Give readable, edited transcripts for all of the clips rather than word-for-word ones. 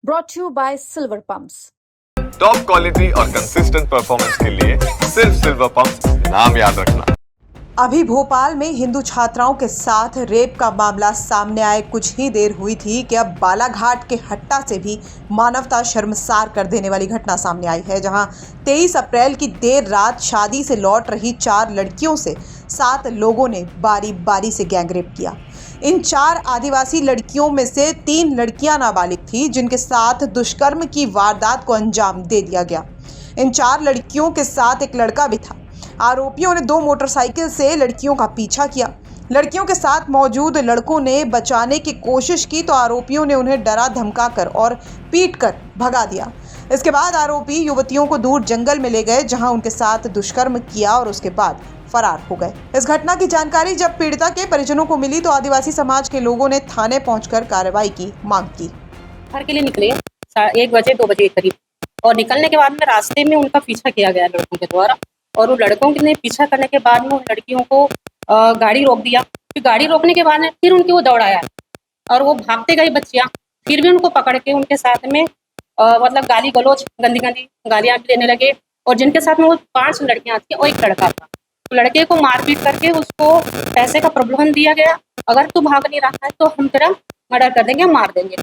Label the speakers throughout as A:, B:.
A: brought to you by Silver Pumps.
B: Top quality और consistent performance के लिए सिर्फ सिल्वर पंप नाम याद रखना।
C: अभी भोपाल में हिंदू छात्राओं के साथ रेप का मामला सामने आए कुछ ही देर हुई थी कि अब बालाघाट के हट्टा से भी मानवता शर्मसार कर देने वाली घटना सामने आई है, जहां 23 अप्रैल की देर रात शादी से लौट रही 4 लड़कियों से 7 लोगों ने बारी बारी से गैंगरेप किया। इन 4 आदिवासी लड़कियों में से 3 लड़कियां नाबालिग थी, जिनके साथ दुष्कर्म की वारदात को अंजाम दे दिया गया। इन 4 लड़कियों के साथ एक लड़का भी था। आरोपियों ने 2 मोटरसाइकिल से लड़कियों का पीछा किया। लड़कियों के साथ मौजूद लड़कों ने बचाने की कोशिश की तो आरोपियों ने उन्हें डरा धमकाकर और पीटकर भगा दिया। इसके बाद आरोपी युवतियों को दूर जंगल में ले गए, जहां उनके साथ दुष्कर्म किया और उसके बाद फरार हो गए। इस घटना की जानकारी जब पीड़िता के परिजनों को मिली तो आदिवासी समाज के लोगों ने थाने पहुंचकर कार्रवाई की मांग की।
D: घर के लिए निकले 1 बजे 2 बजे करीब, और निकलने के बाद में रास्ते में उनका पीछा किया गया लड़कों के द्वारा, और वो लड़कों ने पीछा करने के बाद में उन लड़कियों को गाड़ी रोक दिया। फिर गाड़ी रोकने के बाद में फिर उनकी वो दौड़ाया और वो भागते गई बच्चियाँ, फिर भी उनको पकड़ के उनके साथ में मतलब गाली गलौज गंदी गंदी गालियाँ भी देने लगे। और जिनके साथ में वो 5 लड़कियाँ थी और एक लड़का था, तो लड़के को मारपीट करके उसको पैसे का प्रलोभन दिया गया, अगर तू भाग नहीं रहा है तो हम तेरा मर्डर कर देंगे, मार देंगे।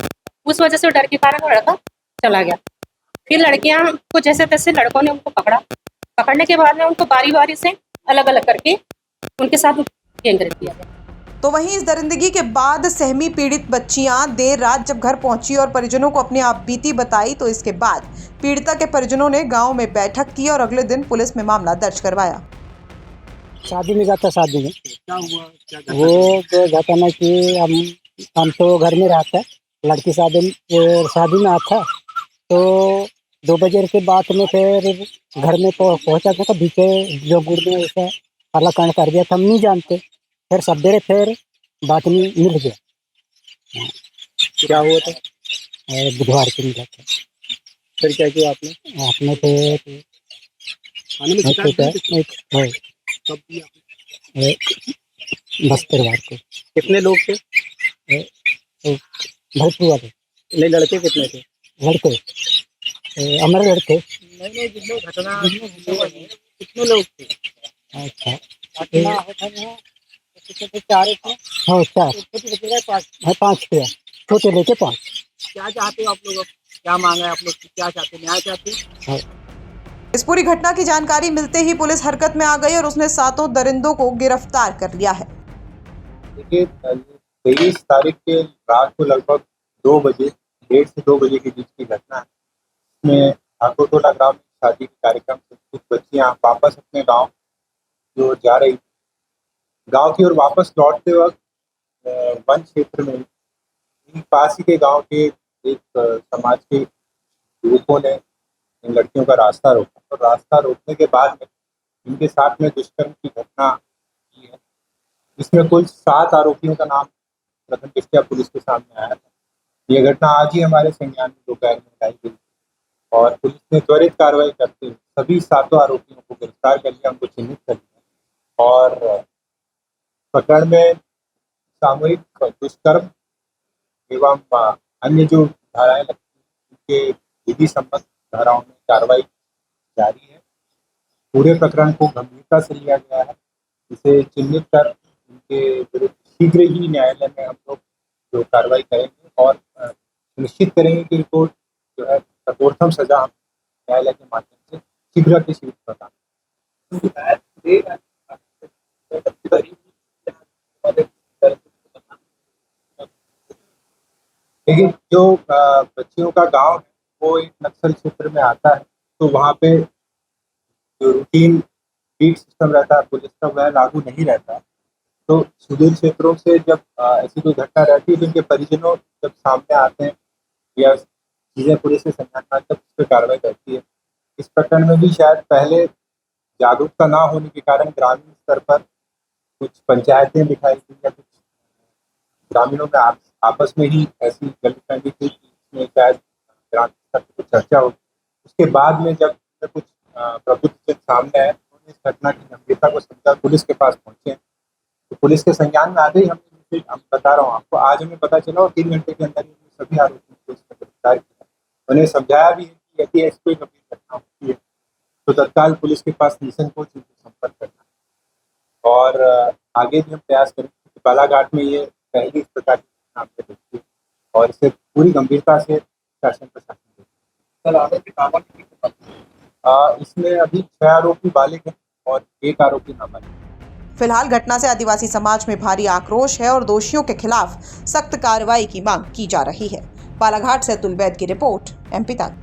D: उस वजह से डर के कारण वो लड़का चला गया। फिर लड़कियां को जैसे तैसे लड़कों ने उनको पकड़ने के बाद में उनको बारी बारी से अलग अलग करके उनके साथ गैंगरेप किया गया।
C: तो वहीं इस दरिंदगी के बाद सहमी पीड़ित बच्चियां देर रात जब घर पहुंची और परिजनों को अपनी आपबीती बताई तो इसके बाद पीड़िता के परिजनों ने गांव में बैठक की और अगले दिन पुलिस में मामला दर्ज करवाया।
E: शादी में जाता, शादी में क्या हुआ? वो तो घटना कि हम तो घर में रहता है, लड़की शादी में आता, तो 2 बजे के बाद में फिर घर में पहुंचा था, बीचे जो गुड़ में ऐसा काला कांड कर दिया था, हम नहीं जानते। फिर सवेरे फिर बात में मिल गया। क्या हुआ था? बुधवार को मिला था। फिर क्या किया आपने फिर कब दिया? 10 परिवार को। कितने लोग थे? भरपूर वाले। नहीं, लड़के कितने थे? लड़के हमारे लड़के नहीं, जितने घटना कितने लोग थे? अच्छा, 4 थे। हाँ, 4 5 थे, छोटे लेके 5। क्या चाहते हो आप लोग? क्या मांगा है आप लोग? क्या चाहते, न्याय चाहते? हाँ।
C: इस पूरी घटना की जानकारी मिलते ही पुलिस हरकत में आ गई और उसने 7 दरिंदों को गिरफ्तार कर लिया है।
F: देखिए, 23 तारीख के रात को लगभग 2 बजे, 1:30 से 2 बजे के बीच की घटना है। इसमें ठाकुरटोला गांव में शादी के कार्यक्रम से कुछ बच्चियां वापस अपने गांव की ओर जा रही थी। गांव की ओर वापस लौटते वक्त वन क्षेत्र में पास ही के गांव के एक समाज के युवकों ने इन लड़कियों का रास्ता रोका, और रास्ता रोकने के बाद में इनके साथ में दुष्कर्म की घटना की है, जिसमें कुल 7 आरोपियों का नाम प्रथम दृष्टया पुलिस के सामने आया था। यह घटना आज ही हमारे संज्ञान में दोपहर में लाई गई और पुलिस ने त्वरित कार्रवाई करते हुए सभी 7 आरोपियों को गिरफ्तार कर लिया, उनको चिन्हित कर लिया और प्रकरण में सामूहिक दुष्कर्म एवं अन्य जो धाराएं लगती हैं उनके विधि सम्मत धाराओं में कार्रवाई जारी है। पूरे प्रकरण को गंभीरता से लिया गया है। इसे चिन्हित कर उनके विरुद्ध शीघ्र ही न्यायालय में हम लोग जो कार्रवाई करेंगे और सुनिश्चित करेंगे कि इनको जो है कठोरतम सजा हम न्यायालय के माध्यम से शीघ्र के शीघ्र प्रदान। लेकिन जो बच्चियों का गांव है वो एक नक्सल क्षेत्र में आता है, तो वहाँ पे जो रूटीन बीट सिस्टम रहता है पुलिस का वह लागू नहीं रहता। तो सुदूर क्षेत्रों से जब ऐसी कोई घटना रहती है तो उनके परिजनों जब सामने आते हैं या चीज़ें पुलिस से संज्ञान में तब उस पर कार्रवाई करती है। इस प्रकरण में भी शायद पहले जागरूकता ना होने के कारण ग्रामीण स्तर पर कुछ पंचायतें दिखाई दी या कुछ ग्रामीणों में आपस में ही ऐसी गलतफहमी थी कि इसमें शायद ग्रामीण स्तर पर कुछ चर्चा होगी। उसके बाद में जब कुछ प्रबुद्ध सामने आए, उन्होंने इस घटना की गंभीरता को समझा, पुलिस के पास पहुंचे, तो पुलिस के संज्ञान में आ गई। हम बता रहा हूँ आपको, आज हमें पता चला और 3 घंटे के अंदर ही सभी आरोपियों को गिरफ्तार किया उन्हें समझाया भी है कि यदि ऐसी कोई गंभीर घटना होती है तो तत्काल पुलिस के पास निसंकोच उनसे संपर्क करना। और आगे भी हम प्रयास करेंगे कि बालाघाट में ये पहली इस प्रकार की घटना हमने देखी है और इसे पूरी गंभीरता से शासन प्रशासन सर आरोपी इसमें अभी 6 आरोपी बालिग हैं और 1 आरोपी नाबालिग।
C: फिलहाल घटना से आदिवासी समाज में भारी आक्रोश है और दोषियों के खिलाफ सख्त कार्रवाई की मांग की जा रही है। बालाघाट से अतुल वैद की रिपोर्ट, MP तक।